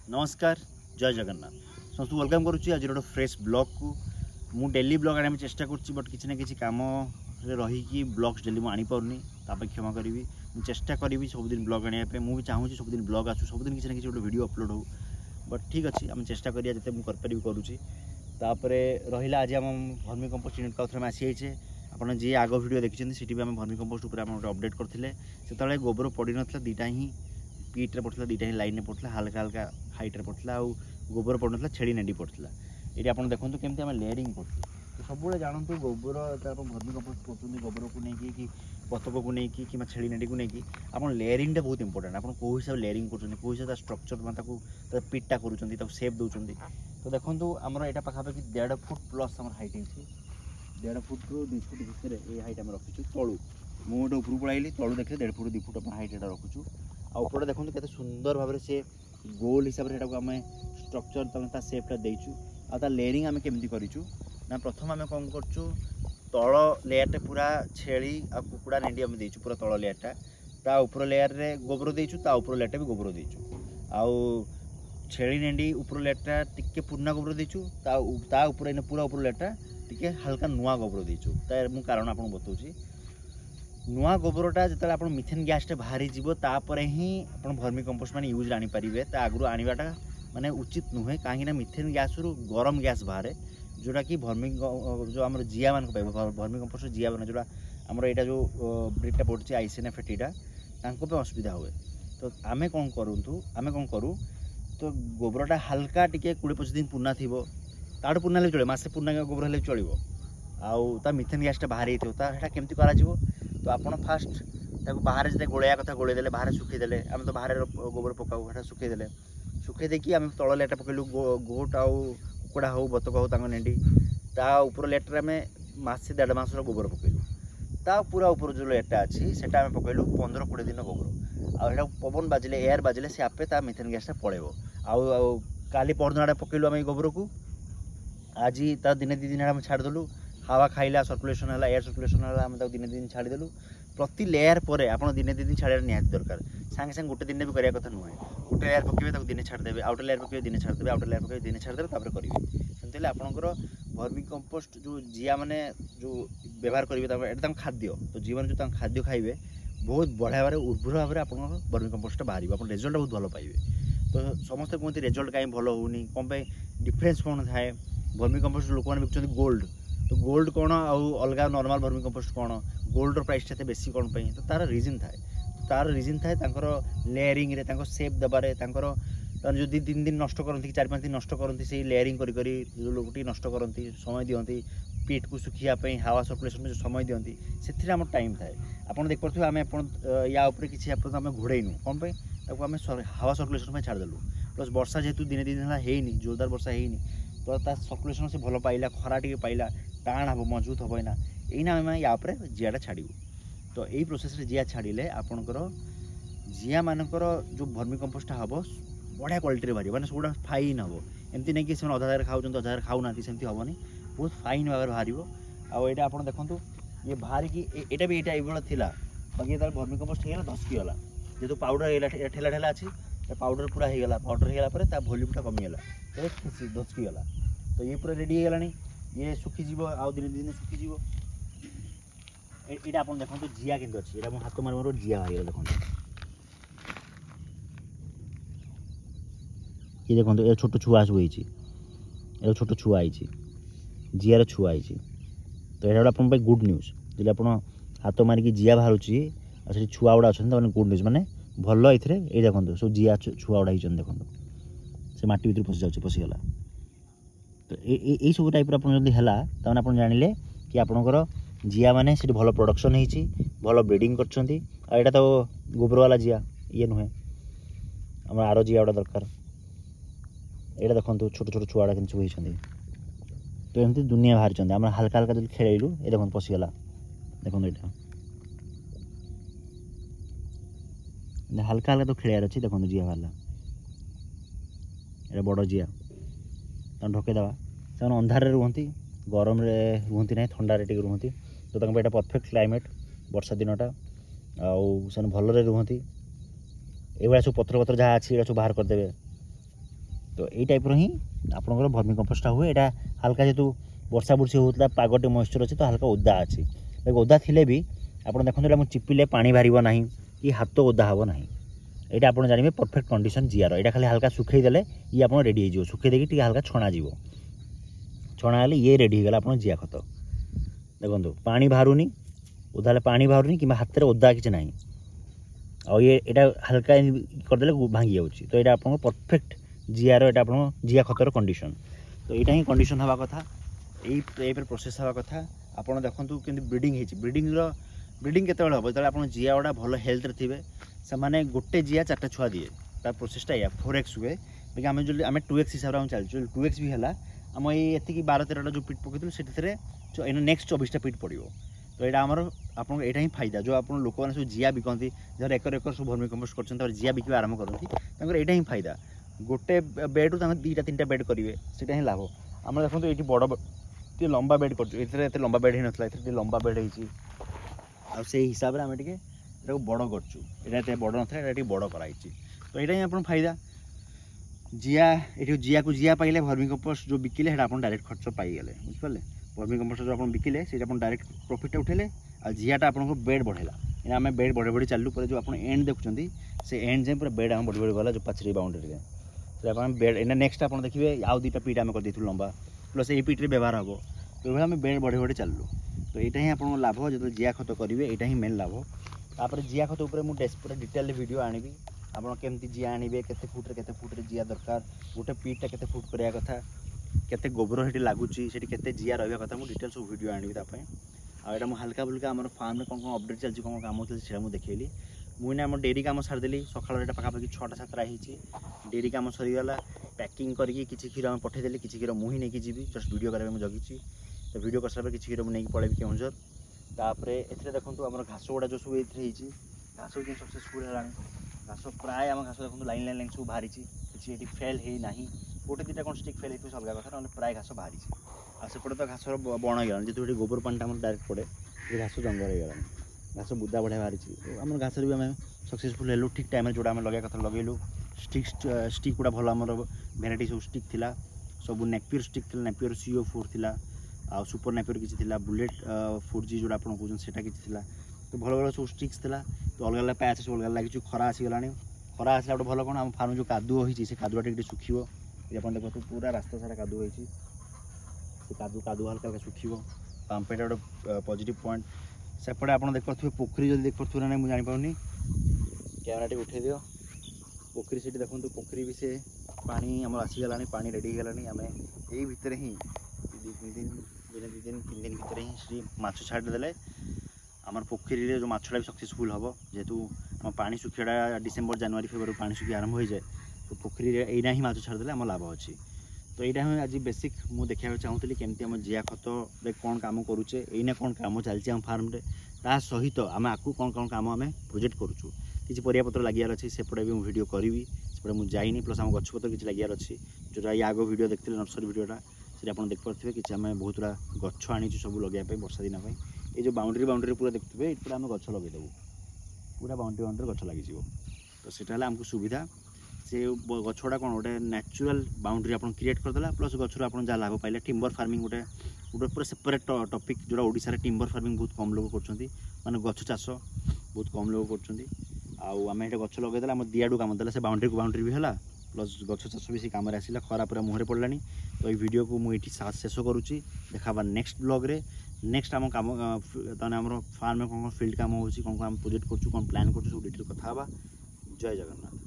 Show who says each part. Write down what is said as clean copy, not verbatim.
Speaker 1: नमस्कार जय जगन्नाथ समस्त वेलकम करुच्ची आज गोटे फ्रेश ब्लॉग को मु डेली ब्लॉग आने चेष्टा करुच्ची बट किसी ना किसी कम रही ब्लॉग्स डेली मुझे आनीपारूनी क्षमा करी मुझे चेष्टा करी सबुदिन ब्लॉग आने मुझे चाहूँगी सबुदिन ब्लॉग आसू सबुदिन किसी ना किसी गोटे वीडियो अपलोड हो बट ठीक अच्छे आम चेष्टा करिया जिते मुझे करुच्ची रहा आज आम भर्मी कंपोस्ट यूनिट का थोड़े आसी जाइए आपड़ जी आग वीडियो देखते सीटी भी आम भर्मी कंपोस्ट गोटे अपडेट करते से गोबर पड़ ना दीटा ही पीट्रे पड़ता दीटा ही लाइन में पड़ता हल्का हल्का हाइट्रे पड़ता आउ गोबर पड़ ना छेड़ी नेडी पड़ता ये आप देखो केमती आम लेयरिंग कर तो सब जानतु गोबर भर्मी कंपोस्ट कर गोबर को लेकिन कि पतक को लेकिन कि छेड़ी नेडी को लेकिन आप लेयरिंग बहुत इंपोर्टेंट आप कौ हिसाब लेयरिंग कर स्ट्रक्चर पिटा कर सेप दौरान तो देखो आमर यहाँ पाखापाखि 1.5 फुट प्लस आम हाइट है 1.5 फुट रू 2 फुट भितर ये हाइट आम रखीचु तलू मुझे उपरू पड़ाइली तलू देखिए 1.5 फुट 2 फुट आप हाइट यहाँ रखुचु आउपटे देखो केते सुंदर भाव से गोल हिसाब से आम स्ट्रक्चर सेपटा देचु आ लेयरिंग आम केमती करूँ ना प्रथम आम कौन करूँ तल लेयरटा पूरा छेली आ कुकुड़ा नेंडी आम देचु पूरा तल लेयरटा ता ऊपर लेयर रे गोबर देचु ता ऊपर लेयरटा भी गोबर देचु आउ छेली नेंडी ऊपर लेयरटा टिके पुराना गोबर देचु ता ऊपर इन पूरा ऊपर लेयरटा टिके हल्का नुआ गोबर देचु तार मु कारण आपन बताउची नुआ गोबरटा जो आप मिथेन गैसटा बाहरी जीवपर ही आप भर्मी कंपोस्ट मैंने यूज आनीपारे आगु आनवाटा माने उचित नुहे कहीं मिथेन गैस रु गरम गैस बाहर जोटा कि भर्मी जो आम जिया मान भर्मी कंपोस्ट जिया मान जोड़ा आमर यहाँ जो ब्रिडटा पड़े आइसेना फेटीटा असुविधा हुए तो आम कौन करूँ तो गोबरटा हल्का टिके 20-25 दिन पुराना थी ताठू पुराना भी चलो मसे पुराना गोबर हेल्ले चलो आउ मिथेन गैसटा बाहर होता केमती करा तो आप फास्ट बाहर जो गोलैया कथा गोलैदे बाहर सुखईदे आम तो बाहर गोबर पकाऊ सुखईदे सुखई देखिए आम तल लेटा पकड़लु गोट आउ कुकुड़ा हो बतक हो नेंडी ता ऊपर लेटर आम मसे 1.5 मास गोबर पकड़लु ता पूरा ऊपर जो लेटा अच्छी से पकड़लु 15-20 दिन गोबर आउ पवन बाजिले एयर बाजिले से आपे ता मिथेन गैसटा पड़ेब आउ काली परदिन पकड़लु आम गोबर को आज ता दिने 2 दिन आम छाड़देलु हावा खाइला सर्कुलेशन है एयर सर्कुलेशन है आम दिने 2 दिन छाड़देलु प्रति लेयर पर आप दिने 2 दिन छाड़ा निहाती दरकार सांगे सांगे गोटे दिन भी करा कथा नुहे गोटे लेयर पकेबे दिने छाड़देवे आउट लेयर पकेबे दिने छाड़देवे आउट लेयर पकेबे दिने छाड़देवे तापर करेंगे सेमती आपंकर भर्मी कंपोस्ट जो जिया मैंने जो व्यवहार करेंगे ये खाद्य तो जीवन जो खाद्य खाइबे बहुत बढ़िया भाव उर्वर भाव में आप भर्मी कंपोस्ट बाहर आप रिजल्ट बहुत भल पाइबे तो समस्त कहते रिजल्ट कहीं भल होनी कौन पे डिफरेन्स कौन थाए भर्मी कंपोस्ट लोक मैंने बिकुं गोल्ड तो गोल्ड कौन आउ अलग नॉर्मल भर्मी कंपोस्ट कौन गोल्ड प्राइस टे बेसी कौन पे तो तार रीजन थाए लेयरिंग रे सेप देबारे जो 2-3 दिन नष्ट करती 4-5 दिन नष्ट करती से लेयरिंग करी लोग नष्ट करती समय दिखती पीठ को सुखापी हावा सर्कुलेशन जो समय दिखती से आम टाइम थाए आप देख पारे आम या किसी आम घोड़ेनु कौन पे आम हावा सर्कुलेशन छाड़देलु प्लस वर्षा जेहेतु दिने 2 दिन है जोरदार वर्षा है तो सर्कुलेशन से भल पाइला खरा टे पाइला टाण हम मजबूत हम ना यही आम या जियाटा छाड़ू तो यही प्रोसेस रे जिया छाड़िले आपणकर जिया मानकर जो भर्मी कंपोस्टा हम बढ़िया क्वालिटी बाहर मैंने सब फाइन हम एमती नहीं कि अधा जगह खाऊँ अधा जगह खाऊना सेमती हेनी बहुत फाइन भाव बाहर आईटा आप देखो ये बाहर कि यहाँ भी यहाँ था बाकी तार भर्मी कंपोस्ट होगा धसकीगला जेहतु पाउडर ठेला ठेला अच्छी पाउडर पूरा होगा पाउडर होगा वॉल्यूमटा कमीगला तो धसकीगला तो ये पूरा रेडी होगा ये सुखीज आउ दिन 2 दिन सुखीज यहाँ आप देखो जिया के अच्छी यहाँ हाथ मार जिया बाहर देखो ये देखो ये छोट छुआ सब ये छोट छुआ आई जियार छुआ आई तो यहाँ आप गुड न्यूज जो आप हाथ मारिक जिया बाहर से छुआ गुड़ा अच्छा गुड न्यूज मैंने भल ये देखो सब जिया छुआ गुड़ा होती देखो से माटी भर पशि जाऊँच पशिगला तो यही सब टाइप है आप जानिले कि आपणकर जिया मैंने से भल प्रोडक्शन होती भल ब्रीडिंग कर तो गोबर वाला जिया ये नुहे आम आर जिया गुड़ा दरकार यहाँ देखो छोट छोट छुआ गुड़ा सब होती तो एमती दुनिया बाहर आम हल्का हल्का जो खेलु ये देखो पशिगला देखो यहाँ हल्का हल्का तो खेलार अच्छी देखो जिया बाहर ये बड़ जिया ढकेदेवा से अंधार रुहति गरम रुहति ना ठंडा टे रुहति तो यहाँ परफेक्ट क्लाइमेट वर्षा दिनटा आउ से भल रुहति ये सब पत्र पत्र जहाँ अच्छी सब बाहर करदे तो यही टाइप ही आपंकर भर्मी कंपोस्ट हुए। यहाँ हल्का जेहतु वर्षा बुर्षी होता पागटे मॉइस्चर अच्छे तो हल्का ओदा अच्छी ओदा थिले भी आप देखते चिपिले पानी बाहर ना कि हाथ ओदा हे ना यहाँ आप जानवे परफेक्ट कंडीशन जीआर यहाँ खाली हल्का सुखे देले ये आप रेडी हो सुखे देखिए हल्का छणा जीव छणा हेल्ले ये रेडी होगा आप जीआ खत देखो पानी बाहरुनी ओदा पानी बाहरुनी कि हाथ में ओदा किसी ना और ये यहाँ हल्का करदे भांगी जाऊँगी तो यहाँ आप परफेक्ट जीआर यहाँ आप जीआ खतर कंडीशन तो यहाँ ही कंडीशन हवा कथा यही प्रोसेस हवा कथा आप देखो कि ब्रीडिंग होती ब्रीडिंग केत हम जो आप जीआ गुड़ा भल हेल्थ थे से गोटे जीआ 4टा छुआ दिए तार प्रोसेसटा या 4x हुए लेकिन आम जो आम 2x हिसाब से चलू 2x भी है आम ये 12-13टा जो पिट पकड़ से नेक्स्ट 24टा पिट पड़ो तो यहाँ आमर आप ही फायदा जो आप लोक मैंने सब जीआ बिकती जब एकर सब भर्मी कंपोस्ट कर जीआ बिकवा आरंभ करती यहाँ ही फायदा गोटे बेड रू 2-3टा बेड करेंगे से ही लाभ आम देखो ये बड़ लंबा बेड कर लंबा बेड ही ना लंबा बेड होती से हिसाब से आम टे बड़ कर बड़ ना बड़ कराई तो यहाँ ही आप फायदा जीआ ये जीआ को जीआ पाइले भर्मी कंपोस्ट जो बिकिले आप डायरेक्ट खर्च पाईगले बुझिपारे भर्मी कंपोस्ट जो आप बिकिले से डायरेक्ट प्रॉफिट उठेले आ जीआटा आपको बेड बढ़ेगा आम बेड बढ़े बढ़ी चलू जो आप एंड देखुं से एंड जाए पूरा बेड आम बढ़ी बढ़ी गला जो पाचेरी बाउंड्री तो आप बेड एना नेक्स्ट आप देखिए आउ 2टा पिट आम कर लंबा प्लस ये पिट्रे व्यवहार हम तो आम बेड बढ़े बढ़ी चलू तो यहाँ ही आप लाभ जो जीआ खत करेंगे यहाँ ही मेन लाभ तापर जीआ खत पूरा पूरा डिटेल वीडियो आनी आप केमती जीआ आने केते फुट्रे जीआ दरकार गोटे पिटा केते फुट कराया कथा केते गोबर से लगुच से जीआ रहा कथा मुझे डिटेल सब वीडियो आनी आम हल्का फुल्का आम फार्म में कौन अपडेट चलती कौन कम चलती मुझे देखली मुझे आम डेरी कम सारिदेली सकाल पाखापाखि 6टा 7टा डेरी कम सरीगला पैकिंग करके किसी क्षीर आम पठेदेली किसी क्षीर मुझे नहीं जी जस्ट वीडियो कराया मुझे जगी तो वीडियो कर सारा किसी क्षीर मुझे पलैबी केउझर तापर ए देखो आम घास गुड़ा जो सब ये घास सक्सेसफुल है घास प्राय आम घास देखो लाइन लाइन लाइन सब बाहरी किसी ये फेल है ना गोटे 2टा कौन स्टिक फेल है अलग कथा ना प्राय घास बाहरी आसेपटे तो घास बण हो गला जो गोबर पानी डायरेक्ट पड़े ये घास जंगल हो गला घास बुदा बढ़िया बाहरी तो आम घास भी आम सक्सेसफुल हेलु ठीक टाइम जोड़ा आम लगे कथा लगेलु स्टिक गुड़ा भल आम भेराइटी सब स्टिक थिला सब नेपियर स्टिक थिला नेपियर CO4 थिला आ सुपर नेपियर किसी थिला बुलेट 4G जोड़ा आप कहते सेटा किसी थिला तो भल भल सब स्टिक्स थिला तो अलग अलग पैच सब अलग लगी खरा आसीगला खरा आसला गोटे भल कौन आम फार्म जो कादुओ होती से कादुआ टे सुखो आप देखो पूरा रास्ता सारा कादुओ होती से कादुआ हल्का हल्का सुखो पाम्पेटा गोटे पॉजिटिव पॉइंट सेपटे आप देखुए पोखरी जब देखुए ना मुझे जापानी कैमेरा टे उठे दियो पोखरी से देखो पोखरी भी से पानी आम आसीगला पानी रेडी होगला आम यही भितर ही 2-3 दिन भितर ही माछ छाड़देले आम पोखरी जो माछटा भी सक्सेसफुल हम जेहेतु आम पानी सुखिया डिसेम्बर जनवरी फेब्रुआरी पानी सुखी आरंभ हो जाए तो पोखरी यहाँ ही माछ छाड़देले आम लाभ अच्छी तो यहाँ आज बेसिक मुझे देखा चाहूँगी केमती आम जीआ खत कौन कम करुचे एना कौन कम चलती आम फार्म ता सहित आम आपको कौन कौन कम आम प्रोजेक्ट करुचु किसी परियापत्र लगे अच्छी सेपटे भी मुझे वीडियो करी सेपटे मुझे जाइनी प्लस आम गछपत्र किसी लगे अच्छी जो ये आग वीडियो देखते नर्सरी वीडियोटा से आप देखिए कि आम बहुत गुड़ा गछ आनीचु सब लगे वर्षा दिन ये जो बाउंड्री पूरा देखते हैं पूरा आम गछ लगेदेवु पूरा बाउंड्री गछ लगी तो सेटा आमको सुविधा से गछटा कौन गोटे नेचुरल बाउंड्री आप क्रिएट करदेला प्लस गचर आप जहाँ लाभ पाइले टिम्बर फार्मिंग गोटे पूरा सेपरेट टॉपिक जोड़ा ओडिशा टिम्बर फार्मिंग बहुत कम लोग कर गछ चाष बहुत कम लोग करें गछ लगेदेला आम दियाडू कम देला से बाउंड्री भी है प्लस गछ चाष भी कम आसला खरा पूरा मुहरे पड़ा तो ये वीडियो को मुझे शेष करुच्ची देखा नेक्स्ट ब्लॉग रे नेक्स्ट आम कम आम फार्म में कौन फील्ड कम हो कौन प्रोजेक्ट कर प्लान कर डिटेल कथा जय जगन्नाथ।